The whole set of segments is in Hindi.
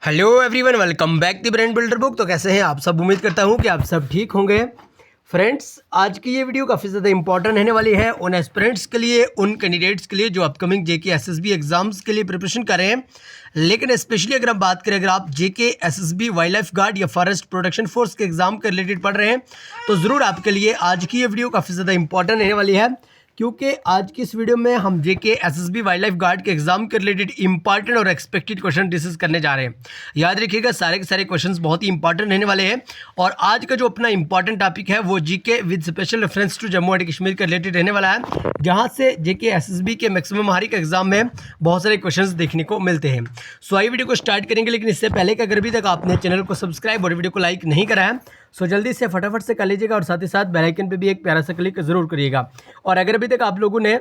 Hello everyone, welcome back the brand builder book. तो कैसे हैं आप सब? उम्मीद करता हूं कि आप सब ठीक होंगे। फ्रेंड्स, आज की ये वीडियो काफ़ी ज़्यादा इंपॉर्टेंट रहने वाली है उन एस्पिरेंट्स के लिए, उन कैंडिडेट्स के लिए जो अपकमिंग जेके एसएसबी एग्जाम्स के लिए प्रिपरेशन कर रहे हैं। लेकिन स्पेशली अगर हम बात करें, अगर आप जेके एसएसबी वाइल्ड लाइफ गार्ड या फॉरेस्ट प्रोटेक्शन फोर्स के एग्जाम के रिलेटेड पढ़ रहे हैं तो ज़रूर आपके लिए आज की ये वीडियो काफ़ी ज़्यादा इंपॉर्टेंट रहने वाली है, क्योंकि आज की इस वीडियो में हम जेके एसएसबी वाइल्ड लाइफ गार्ड के एग्जाम के रिलेटेड इंपॉर्टेंट और एक्सपेक्टेड क्वेश्चन डिस्कस करने जा रहे हैं। याद रखिएगा, सारे के सारे क्वेश्चंस बहुत ही इंपॉर्टेंट रहने वाले हैं। और आज का जो अपना इंपॉर्टेंट टॉपिक है वो GK with special reference to Jammu and Kashmir के रिलेटेड रहने वाला है, जहां से जेके एसएसबी के मैक्सिमम हर एक एग्जाम में बहुत सारे क्वेश्चंस देखने को मिलते हैं। सो आई वीडियो को स्टार्ट करेंगे, लेकिन इससे पहले कि अगर अभी तक आपने चैनल को सब्सक्राइब और वीडियो को लाइक नहीं करा है सो जल्दी से फटाफट से कर लीजिएगा, और साथ ही साथ बेल आइकन पे भी एक प्यारा सा क्लिक जरूर करिएगा। और अगर अभी तक आप लोगों ने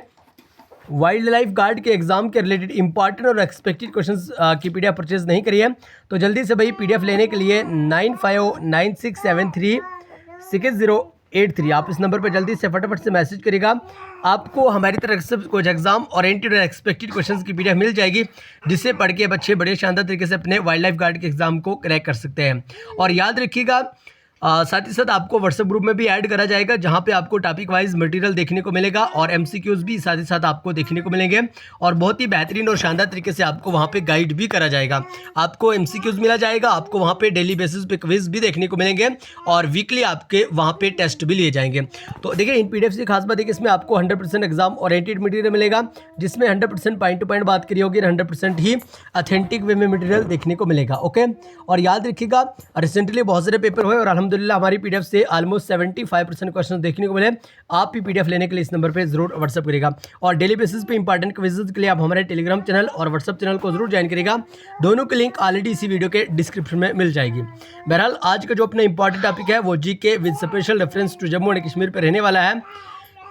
वाइल्ड लाइफ गार्ड के एग्जाम के रिलेटेड इंपॉर्टेंट और एक्सपेक्टेड क्वेश्चंस की पीडीएफ परचेज नहीं करी है तो जल्दी से भाई पीडीएफ लेने के लिए 9596736083 आप इस नंबर पर जल्दी से फटाफट से मैसेज करिएगा। आपको हमारी तरफ से कुछ एग्जाम ओरिएंटेड और एक्सपेक्टेड क्वेश्चंस की पीडीएफ मिल जाएगी, जिससे पढ़ के बच्चे बड़े शानदार तरीके से अपने वाइल्ड लाइफ गार्ड के एग्जाम को क्रैक कर सकते हैं। और याद रखिएगा, साथ ही साथ आपको व्हाट्सएप ग्रुप में भी ऐड करा जाएगा, जहां पे आपको टॉपिक वाइज मटेरियल देखने को मिलेगा और एमसीक्यूज भी साथ ही साथ आपको देखने को मिलेंगे, और बहुत ही बेहतरीन और शानदार तरीके से आपको वहां पे गाइड भी करा जाएगा। आपको एमसीक्यूज मिला जाएगा, आपको वहां पे डेली बेसिस पे क्विज भी देखने को मिलेंगे, और वीकली आपके वहां पे टेस्ट भी लिए जाएंगे। तो देखिए, इन पीडीएफ की खास बात है कि इसमें आपको 100% एग्जाम ओरिएंटेड मटेरियल मिलेगा, जिसमें 100% पॉइंट टू पॉइंट बात करी होगी, 100% ही ऑथेंटिक वे में मटेरियल देखने को मिलेगा। ओके, और याद रखिएगा, रिसेंटली बहुत सारे पेपर हुए और अल्हम्दुलिल्लाह हमारी पीडीएफ से ऑलमोस्ट 75% क्वेश्चन देखने को मिले। आप भी पीडीएफ लेने के लिए इस नंबर पे जरूर व्हाट्सअप करेगा, और डेली बेसिस पे इंपॉर्टेंट क्विज़ेस के लिए आप हमारे टेलीग्राम चैनल और व्हाट्सअप चैनल को जरूर ज्वाइन करेगा। दोनों की लिंक ऑलरेडी इसी वीडियो के डिस्क्रिप्शन में मिल जाएगी। बहरहाल, आज का जो अपना इंपॉर्टेंट टॉपिक है वो GK with special reference to Jammu and Kashmir पर रहने वाला है।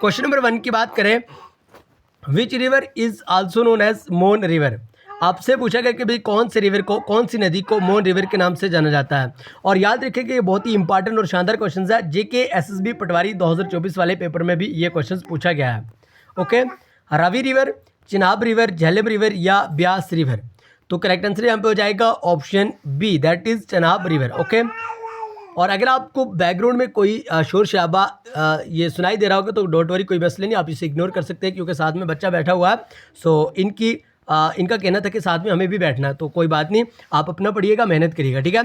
क्वेश्चन नंबर 1 की बात करें, which river is also known as मोन रिवर। आपसे पूछा गया कि भाई कौन से रिवर को, कौन सी नदी को मोन रिवर के नाम से जाना जाता है। और याद रखिए कि ये बहुत ही इंपॉर्टेंट और शानदार क्वेश्चन है। जेके एसएसबी पटवारी 2024 वाले पेपर में भी ये क्वेश्चन पूछा गया है। Okay, Ravi river, Chenab river, Jhelum river या ब्यास रिवर। तो करेक्ट आंसर यहाँ पे हो जाएगा option B, that is Chenab river. Okay, और अगर आपको बैकग्राउंड में कोई शोर शराबा ये सुनाई दे रहा होगा तो डोंट वरी, कोई मसला नहीं, आप इसे इग्नोर कर सकते हैं, क्योंकि साथ में बच्चा बैठा हुआ है। सो इनका कहना था कि साथ में हमें भी बैठना है, तो कोई बात नहीं, आप अपना पढ़िएगा, मेहनत करिएगा, ठीक है।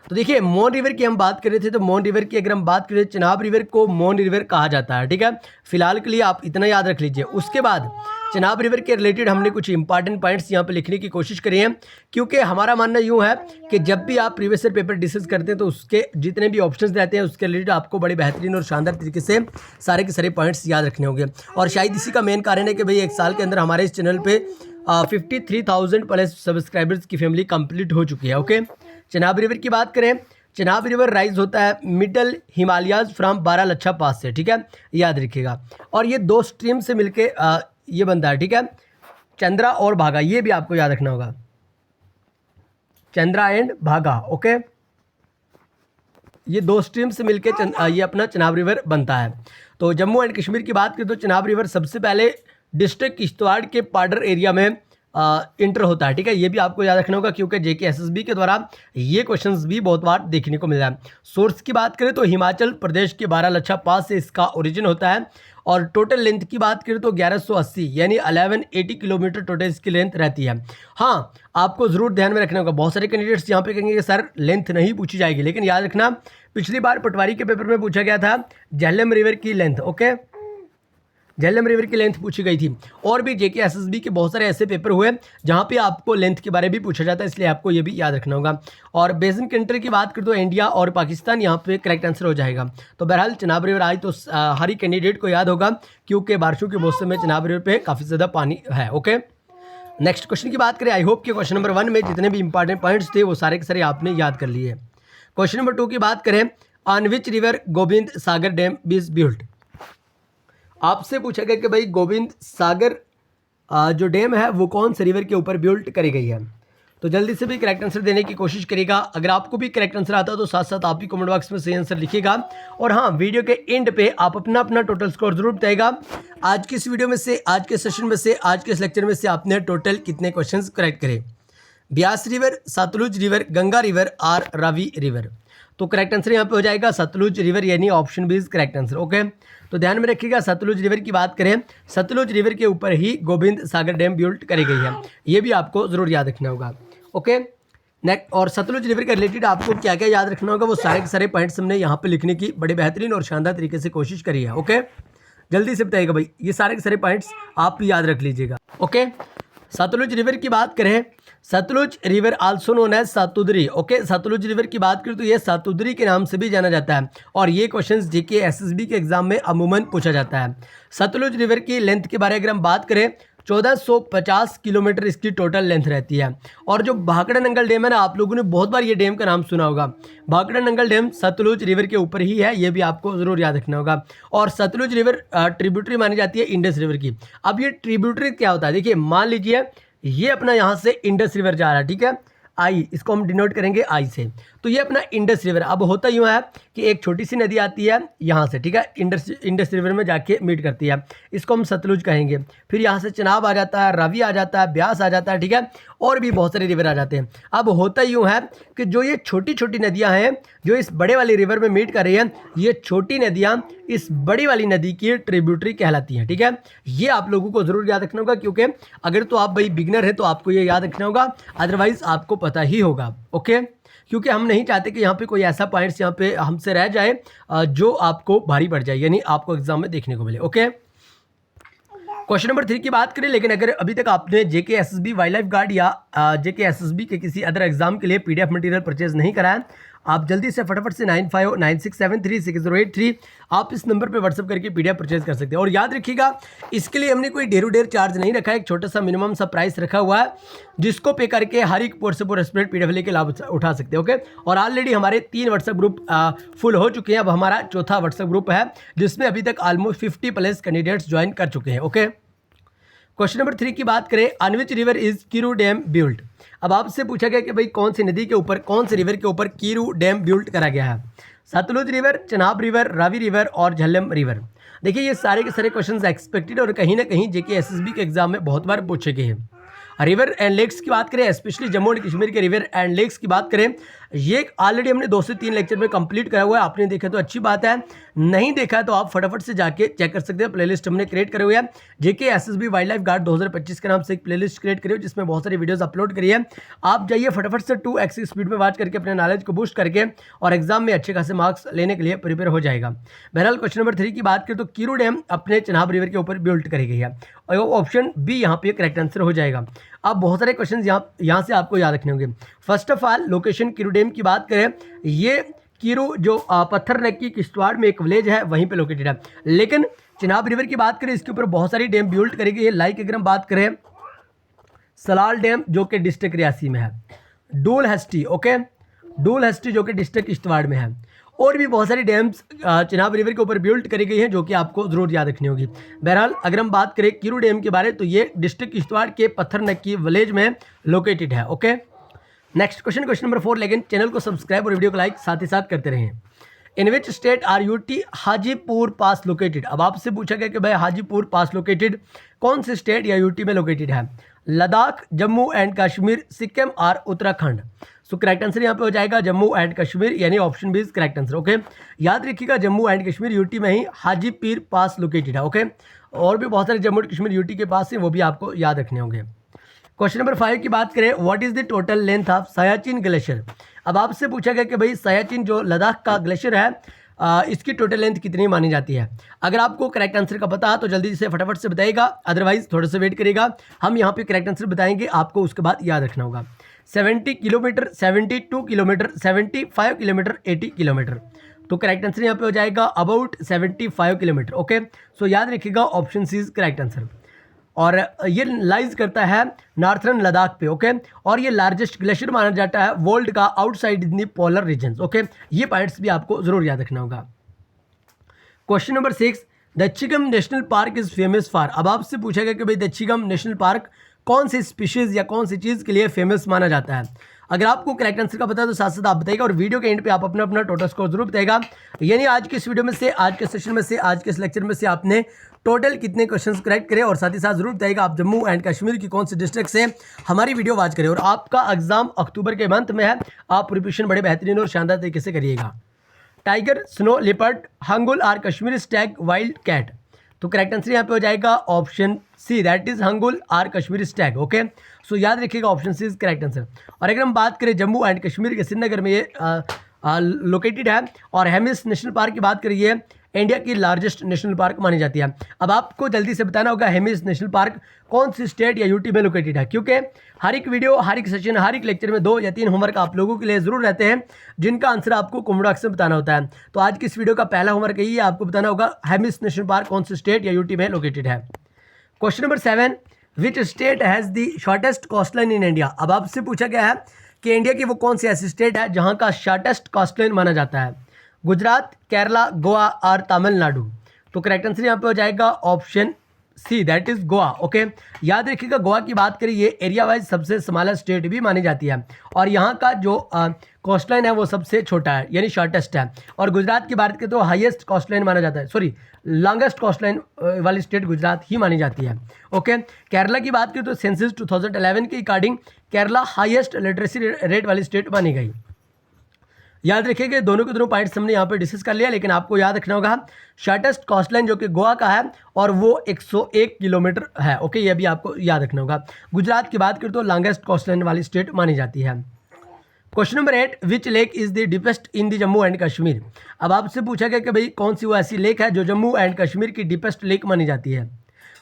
तो देखिए, मोन रिवर की हम बात कर रहे थे, तो मोन रिवर की अगर हम बात करें, चिनाब रिवर को मोन रिवर कहा जाता है, ठीक है। फिलहाल के लिए आप इतना याद रख लीजिए। उसके बाद चिनाब रिवर के रिलेटेड हमने कुछ इंपॉर्टेंट पॉइंट्स यहाँ पे लिखने की कोशिश करी है, क्योंकि हमारा मानना यूँ है कि जब भी आप प्रीवियस ईयर पेपर डिस्कस करते हैं तो उसके जितने भी ऑप्शंस रहते हैं उसके रिलेटेड आपको बड़े बेहतरीन और शानदार तरीके से सारे के सारे पॉइंट्स याद रखने होंगे। और शायद इसी का मेन कारण है कि भाई एक साल के अंदर हमारे इस चैनल पे 53,000 प्लस सब्सक्राइबर्स की फैमिली कंप्लीट हो चुकी है। ओके, चिनाब रिवर की बात करें, चिनाब रिवर राइज होता है मिडल हिमालयाज फ्रॉम बारालाचा पास से, ठीक है, याद रखिएगा। और ये दो स्ट्रीम से मिलके ये बनता है, ठीक है, चंद्रा और भागा, ये भी आपको याद रखना होगा, चंद्रा एंड भागा। ओके, ये दो स्ट्रीम से मिलके ये अपना चिनाब रिवर बनता है। तो जम्मू एंड कश्मीर की बात करें तो चिनाब रिवर सबसे पहले डिस्ट्रिक्ट किश्तवाड़ के पार्डर एरिया में इंटर होता है, ठीक है, ये भी आपको याद रखना होगा, क्योंकि जेके एसएसबी के द्वारा ये क्वेश्चंस भी बहुत बार देखने को मिल रहा है। सोर्स की बात करें तो हिमाचल प्रदेश के बारालाचा पास से इसका ओरिजिन होता है, और टोटल लेंथ की बात करें तो 1180 यानी 1180 किलोमीटर टोटल इसकी लेंथ रहती है। हाँ, आपको ज़रूर ध्यान में रखना होगा, बहुत सारे कैंडिडेट्स यहाँ पे कहेंगे कि सर लेंथ नहीं पूछी जाएगी, लेकिन याद रखना, पिछली बार पटवारी के पेपर में पूछा गया था झेलम रिवर की लेंथ। ओके, झेलम रिवर की लेंथ पूछी गई थी। और भी जेके एसएसबी के बहुत सारे ऐसे पेपर हुए जहाँ पे आपको लेंथ के बारे में भी पूछा जाता है, इसलिए आपको ये भी याद रखना होगा। और बेसिन कंट्री की बात करें तो इंडिया और पाकिस्तान यहाँ पे करेक्ट आंसर हो जाएगा। तो बहरहाल चिनाब रिवर आज तो हर ही कैंडिडेट को याद होगा, क्योंकि बारिशों के मौसम में चिनाब रिवर पे काफ़ी ज़्यादा पानी है। ओके, नेक्स्ट क्वेश्चन की बात करें, आई होप कि क्वेश्चन नंबर 1 में जितने भी इंपॉर्टेंट पॉइंट्स थे वो सारे के सारे आपने याद कर लिए। क्वेश्चन नंबर 2 की बात करें, on which river Govind Sagar dam is built. आपसे पूछा गया कि भाई गोविंद सागर जो डैम है वो कौन से रिवर के ऊपर बिल्ट करी गई है। तो जल्दी से भी करेक्ट आंसर देने की कोशिश करिएगा। अगर आपको भी करेक्ट आंसर आता है तो साथ साथ आप भी कमेंट बॉक्स में सही आंसर लिखिएगा। और हाँ, वीडियो के एंड पे आप अपना अपना टोटल स्कोर जरूर बताइएगा। आज की इस वीडियो में से, आज के सेशन में से, आज के इस लेक्चर में से आपने टोटल कितने क्वेश्चंस करेक्ट करे। Beas river, Sutlej river, Ganga river और रावी रिवर। तो करेक्ट आंसर यहाँ पे हो जाएगा सतलुज रिवर, यानी option B is correct answer. Okay, तो ध्यान में रखिएगा, सतलुज रिवर की बात करें, सतलुज रिवर के ऊपर ही गोविंद सागर डैम बिल्ड करी गई है, ये भी आपको जरूर याद रखना होगा। ओके, नेक्स्ट, और सतलुज रिवर के रिलेटेड आपको क्या क्या याद रखना होगा, वो सारे के सारे पॉइंट्स हमने यहाँ पे लिखने की बड़े बेहतरीन और शानदार तरीके से कोशिश करी है। ओके, जल्दी से बताइएगा भाई, ये सारे के सारे पॉइंट्स आप भी याद रख लीजिएगा। ओके, सतलुज रिवर की बात करें, Sutlej river also known as Satudri. Okay, Sutlej river की बात करें तो ये सातुद्री के नाम से भी जाना जाता है, और ये क्वेश्चंस जीके एसएसबी के एग्जाम में अमूमन पूछा जाता है। सतलुज रिवर की लेंथ के बारे में अगर हम बात करें, 1450 किलोमीटर इसकी टोटल लेंथ रहती है। और जो भाखड़ा नंगल डैम है ना, आप लोगों ने बहुत बार ये डैम का नाम सुना होगा, भाखड़ा नंगल डैम सतलुज रिवर के ऊपर ही है, ये भी आपको जरूर याद रखना होगा। और सतलुज रिवर ट्रिब्यूटरी मानी जाती है इंडस रिवर की। अब ये ट्रिब्यूटरी क्या होता है, देखिए मान लीजिए ये अपना यहाँ से इंडस रिवर जा रहा है, ठीक है, आई, इसको हम डिनोट करेंगे आई से, तो ये अपना इंडस रिवर। अब होता यूँ है कि एक छोटी सी नदी आती है यहाँ से, ठीक है, इंडस रिवर में जाके मीट करती है, इसको हम सतलुज कहेंगे। फिर यहाँ से चनाब आ जाता है, रावी आ जाता है, ब्यास आ जाता है, ठीक है, और भी बहुत सारे रिवर आ जाते हैं। अब होता यूँ है कि जो ये छोटी छोटी नदियाँ हैं जो इस बड़े वाली रिवर में मीट कर रही हैं, ये छोटी नदियाँ इस बड़ी वाली नदी की ट्रिब्यूटरी कहलाती हैं, ठीक है। ये आप लोगों को ज़रूर याद रखना होगा, क्योंकि अगर तो आप भाई बिगनर है तो आपको ये याद रखना होगा, अदरवाइज़ आपको पता ही होगा। ओके, क्योंकि हम नहीं चाहते कि यहाँ पे कोई ऐसा पॉइंट्स यहाँ पे हमसे रह जाए जो आपको भारी पड़ जाए, यानी आपको एग्जाम में देखने को मिले। ओके, क्वेश्चन नंबर 3 की बात करें, लेकिन अगर अभी तक आपने जेके एसएसबी वाइल्ड लाइफ गार्ड या जेके एसएसबी के किसी अदर एग्जाम के लिए पीडीएफ मटेरियल परचेज नहीं कराया, आप जल्दी से फटाफट से 9596736083 आप इस नंबर पे व्हाट्सअप करके पीडीएफ परचेज कर सकते हैं। और याद रखिएगा, इसके लिए हमने कोई ढेर चार्ज नहीं रखा है, एक छोटा सा मिनिमम सा प्राइस रखा हुआ है, जिसको पे करके हर एक कोर्स से पूरा स्प्रेड पीडीएफ लेके लाभ उठा सकते हैं। ओके, और ऑलरेडी हमारे 3 व्हाट्सएप ग्रुप फुल हो चुके हैं, अब हमारा चौथा व्हाट्सएप ग्रुप है, जिसमें अभी तक ऑलमोस्ट 50+ कैंडिडेट्स ज्वाइन कर चुके हैं। ओके, क्वेश्चन नंबर 3 की बात करें, on which river is Kiru dam built. अब आपसे पूछा गया कि भाई कौन सी नदी के ऊपर, कौन से रिवर के ऊपर कीरू डैम बिल्ट करा गया है, Sutlej river, Chenab river, Ravi river और झेलम रिवर। देखिए ये सारे के सारे क्वेश्चंस एक्सपेक्टेड और कहीं ना कहीं जेके एसएसबी के एग्जाम में बहुत बार पूछे गए हैं। रिवर एंड लेक्स की बात करें, स्पेशली जम्मू एंड कश्मीर के रिवर एंड लेक्स की बात करें, ये ऑलरेडी हमने 2 से 3 लेक्चर में कंप्लीट करा हुआ है। आपने देखा तो अच्छी बात है, नहीं देखा है तो आप फटाफट से जाके चेक कर सकते हैं। प्लेलिस्ट हमने क्रिएट करे हुए हैं, जेके एसएसबी वाइल्ड लाइफ गार्ड 2025 के नाम से एक प्लेलिस्ट क्रिएट करी हुई, जिसमें बहुत सारी वीडियोस अपलोड करी है। आप जाइए फटाफट से 2x स्पीड में वॉच करके अपने नॉलेज को बूस्ट करके और एग्जाम में अच्छे खासे मार्क्स लेने के लिए प्रिपेयर हो जाएगा। बहरहाल क्वेश्चन नंबर 3 की बात करें तो कीरू डैम अपने चनाब रिवर के ऊपर बिल्ट करी गई है, और ऑप्शन बी यहाँ पे करेक्ट आंसर हो जाएगा। अब बहुत सारे क्वेश्चन यहाँ से आपको याद रखने होंगे। First of all location Kiru dam की बात करें, ये कीरू जो पत्थर नेक की किश्तवाड़ में एक विलेज है वहीं पे लोकेटेड है। लेकिन चिनाब रिवर की बात करें, इसके ऊपर बहुत सारी डैम बिल्ड करी गई है। लाइक अगर हम बात करें सलाल डैम जो कि डिस्ट्रिक्ट रियासी में है, डूल हस्टी, ओके, डूल हस्टी जो कि डिस्ट्रिक्ट किश्तवाड़ में है, और भी बहुत सारी डैम्स चिनाब रिवर के ऊपर बिल्ड करी गई हैं जो कि आपको जरूर याद रखनी होगी। बहरहाल अगर हम बात करें कीरू डैम के बारे तो ये डिस्ट्रिक्ट किश्तवाड़ के पत्थर नेक की विलेज में लोकेटेड है। Okay, next question, question number 4, लेकिन चैनल को सब्सक्राइब और वीडियो को लाइक साथ ही साथ करते रहें। In which state or UT Haji Pir pass located. अब आपसे पूछा गया कि भाई हाजीपुर पास लोकेटेड कौन से स्टेट या यूटी में लोकेटेड है, लद्दाख, जम्मू एंड कश्मीर, सिक्किम और उत्तराखंड। सो करेक्ट आंसर यहाँ पे हो जाएगा जम्मू एंड कश्मीर, यानी option B is correct answer. Okay, याद रखिएगा जम्मू एंड कश्मीर यूटी में ही हाजीपुर पास लोकेटेड है। ओके, और भी बहुत सारे जम्मू एंड कश्मीर यूटी के पास है, वो भी आपको याद रखने होंगे। क्वेश्चन नंबर 5 की बात करें, what is the total length of Siachen glacier. अब आपसे पूछा गया कि भाई सियाचिन जो लद्दाख का ग्लेशियर है, इसकी टोटल लेंथ कितनी मानी जाती है। अगर आपको करेक्ट आंसर का पता है तो जल्दी से फटाफट से बताइएगा, अदरवाइज थोड़ा सा वेट करेगा, हम यहाँ पे करेक्ट आंसर बताएंगे, आपको उसके बाद याद रखना होगा। 70 किलोमीटर, 72 किलोमीटर, 75 किलोमीटर, 80 किलोमीटर। तो करेक्ट आंसर यहाँ पे हो जाएगा अबाउट 75 किलोमीटर। ओके, सो याद रखिएगा option C is correct answer, और ये लाइज करता है नॉर्थर्न लद्दाख पे। ओके, और ये लार्जेस्ट ग्लेशियर माना जाता है वर्ल्ड का outside in the polar regions. Okay, ये पॉइंट्स भी आपको जरूर याद रखना होगा। Question number 6, Dachigam national park is famous for. अब आपसे पूछा गया कि भाई दच्छिगम नेशनल पार्क कौन सी स्पीशीज या कौन सी चीज़ के लिए फेमस माना जाता है। अगर आपको करेक्ट आंसर का पता है तो साथ साथ आप बताइएगा और वीडियो के एंड पे आप अपना अपना टोटल स्कोर जरूर बताएगा। यानी आज के इस वीडियो में से, आज के सेशन में से, आज के इस लेक्चर में से आपने टोटल कितने क्वेश्चंस करेक्ट करे और साथ ही साथ जरूर बताइएगा आप जम्मू एंड कश्मीर की कौन सी डिस्ट्रिक्ट से हमारी वीडियो वॉच करें। और आपका एग्जाम अक्टूबर के मंथ में है, आप प्रिपरेशन बड़े बेहतरीन और शानदार तरीके से करिएगा। Tiger, snow leopard, hangul or Kashmir stag, wild cat. तो करेक्ट आंसर यहाँ पे हो जाएगा option C, that is hangul or Kashmir stag. Okay, so याद रखिएगा option C is correct answer. और अगर हम बात करें जम्मू एंड कश्मीर के श्रीनगर में ये लोकेटेड है और हेमिस नेशनल पार्क की बात करिए, इंडिया की लार्जेस्ट नेशनल पार्क मानी जाती है। अब आपको जल्दी से बताना होगा हेमिस नेशनल पार्क कौन सी स्टेट या यूटी में लोकेटेड है, क्योंकि हर एक वीडियो, हर एक सेशन, हर एक लेक्चर में 2 या 3 होमवर्क आप लोगों के लिए जरूर रहते हैं जिनका आंसर आपको कमेंट बॉक्स में बताना होता है। तो आज की इस वीडियो का पहला होमवर्क यही है, आपको बताना होगा हेमिस नेशनल पार्क कौन सी स्टेट या यूटी में लोकेटेड है। Question number 7, which state has the shortest coastline in India. अब आपसे पूछा गया है कि इंडिया की वो कौन सी ऐसी स्टेट है जहाँ का शॉर्टेस्ट कोस्टलाइन माना जाता है, गुजरात, केरला, गोवा और तमिलनाडु। तो करेक्ट आंसर यहाँ पे हो जाएगा option C, that is Goa. Okay, याद रखिएगा गोवा की बात करें, ये एरिया वाइज सबसे स्मॉलेस्ट स्टेट भी मानी जाती है और यहाँ का जो कोस्टलाइन है वो सबसे छोटा है यानी शॉर्टेस्ट है। और गुजरात की बात करें तो हाईएस्ट कोस्टलाइन माना जाता है, सॉरी लॉन्गेस्ट कोस्टलाइन वाली स्टेट गुजरात ही मानी जाती है। ओके, केरला की बात करें तो सेंसस 2011 के according Kerala highest literacy rate वाली स्टेट मानी गई। याद रखिएगा दोनों के दोनों पॉइंट्स हमने यहाँ पे डिस्कस कर लिया, लेकिन आपको याद रखना होगा शॉर्टेस्ट कोस्टलाइन जो कि गोवा का है और वो 101 किलोमीटर है। ओके, ये भी आपको याद रखना होगा। गुजरात की बात करें तो लॉन्गेस्ट कोस्टलाइन वाली स्टेट मानी जाती है। Question number 8, which lake is the deepest in the Jammu and Kashmir. अब आपसे पूछा गया कि भाई कौन सी वो ऐसी लेक है जो जम्मू एंड कश्मीर की डीपेस्ट लेक मानी जाती है।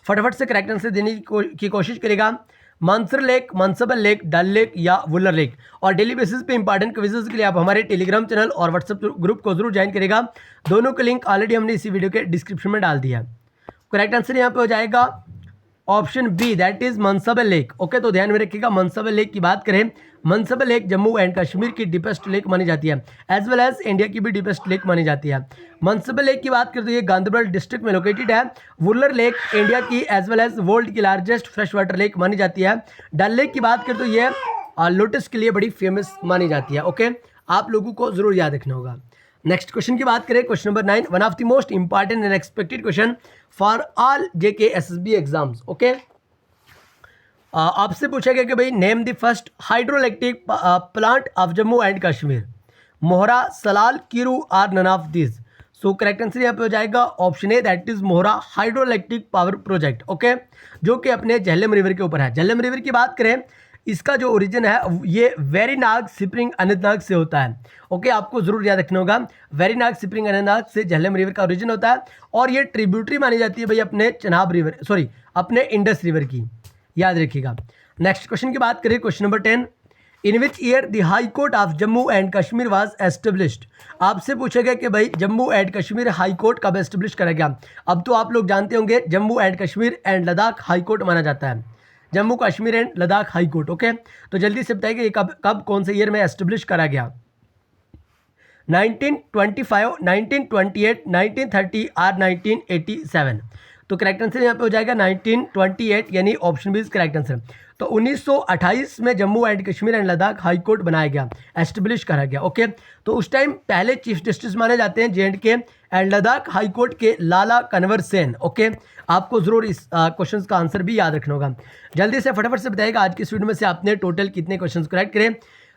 फटाफट से करेक्ट आंसर देने की कोशिश करेगा। मानसर लेक, मनसबल लेक, डल लेक या वुलर लेक। और डेली बेसिस पे इंपॉर्टेंट क्विजेस के लिए आप हमारे टेलीग्राम चैनल और व्हाट्सएप ग्रुप को जरूर ज्वाइन करेगा। दोनों का लिंक ऑलरेडी हमने इसी वीडियो के डिस्क्रिप्शन में डाल दिया है। करेक्ट आंसर यहाँ पे हो जाएगा option B, that is Manasbal lake. Okay, तो ध्यान में रखिएगा मनसबल लेक की बात करें, मनसबल लेक जम्मू एंड कश्मीर की डीपेस्ट लेक मानी जाती है, एज वेल एज इंडिया की भी डीपेस्ट लेक मानी जाती है। मनसबल लेक की बात करें तो ये गांधरबल डिस्ट्रिक्ट में लोकेटेड है। वुलर लेक इंडिया की एज वेल एज वर्ल्ड की लार्जेस्ट फ्रेश वाटर लेक मानी जाती है। डल लेक की बात करें तो ये लोटस के लिए बड़ी फेमस मानी जाती है। ओके, आप लोगों को जरूर याद रखना होगा। नेक्स्ट क्वेश्चन की बात करें, question number 9, one of the most important and expected question for all JK SSB exams. Okay, आपसे पूछा गया कि भाई name the first hydroelectric plant of Jammu and Kashmir, Mohra, Salal, Kiru or none of this. So correct answer यहाँ पे हो जाएगा option A, that is Mohra hydroelectric power project. Okay, जो कि अपने झेलम रिवर के ऊपर है। झेलम रिवर की बात करें, इसका जो ओरिजिन है ये वेरीनाग स्प्रिंग अनंतनाग से होता है। ओके, आपको जरूर याद रखना होगा वेरीनाग स्प्रिंग अनंतनाग से झेलम रिवर का ओरिजिन होता है और ये ट्रिब्यूटरी मानी जाती है भाई अपने चनाब रिवर, सॉरी अपने इंडस रिवर की, याद रखिएगा। नेक्स्ट क्वेश्चन की बात करें, question number 10, in which year the high court of Jammu and Kashmir was established. आपसे पूछा गया कि भाई Jammu and Kashmir high court कब एस्टेब्लिश करा गया। अब तो आप लोग जानते होंगे Jammu and Kashmir and Ladakh high court माना जाता है, Jammu Kashmir and Ladakh high court. Okay, तो जल्दी से बताइए ये कब कौन से ईयर में एस्टेब्लिश करा गया। 1925, 1928, 1930 और 1987। तो करेक्ट आंसर यहाँ पे हो जाएगा 1928, यानी option B is correct answer. तो 1928 में Jammu and Kashmir and Ladakh high court बनाया गया, एस्टेब्लिश करा गया। ओके, तो उस टाइम पहले चीफ जस्टिस माने जाते हैं J&K and Ladakh high court के लाला कन्वर सेन। ओके, आपको जरूर इस क्वेश्चन का आंसर भी याद रखना होगा। जल्दी से फटाफट से बताइएगा आज की इस वीडियो में से आपने टोटल कितने क्वेश्चन करेक्ट करें,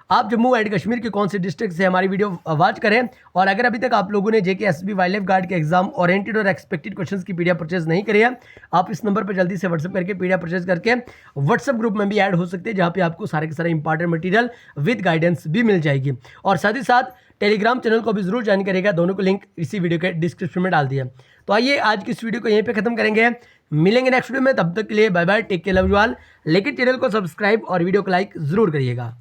आप जम्मू एंड कश्मीर के कौन से डिस्ट्रिक्ट से हमारी वीडियो वॉच करें। और अगर अभी तक आप लोगों ने जेके एसएसबी वाइल्ड लाइफ गार्ड के एग्जाम ओरिएंटेड और एक्सपेक्टेड क्वेश्चंस की पीडीएफ परचेज नहीं करी है, आप इस नंबर पर जल्दी से व्हाट्सएप करके पीडीएफ परचेज करके व्हाट्सएप ग्रुप में भी ऐड हो सकते हैं, जहाँ पे आपको सारे के सारे इंपॉर्टेंट मटीरियल विद गाइडेंस भी मिल जाएगी। और साथ ही साथ टेलीग्राम चैनल को भी जरूर ज्वाइन करेगा, दोनों को लिंक इसी वीडियो के डिस्क्रिप्शन में डाल दिया। तो आइए आज की इस वीडियो को यहीं पे खत्म करेंगे, मिलेंगे नेक्स्ट वीडियो में, तब तक के लिए bye bye, take care, love you all. लेकिन चैनल को सब्सक्राइब और वीडियो को लाइक जरूर करिएगा।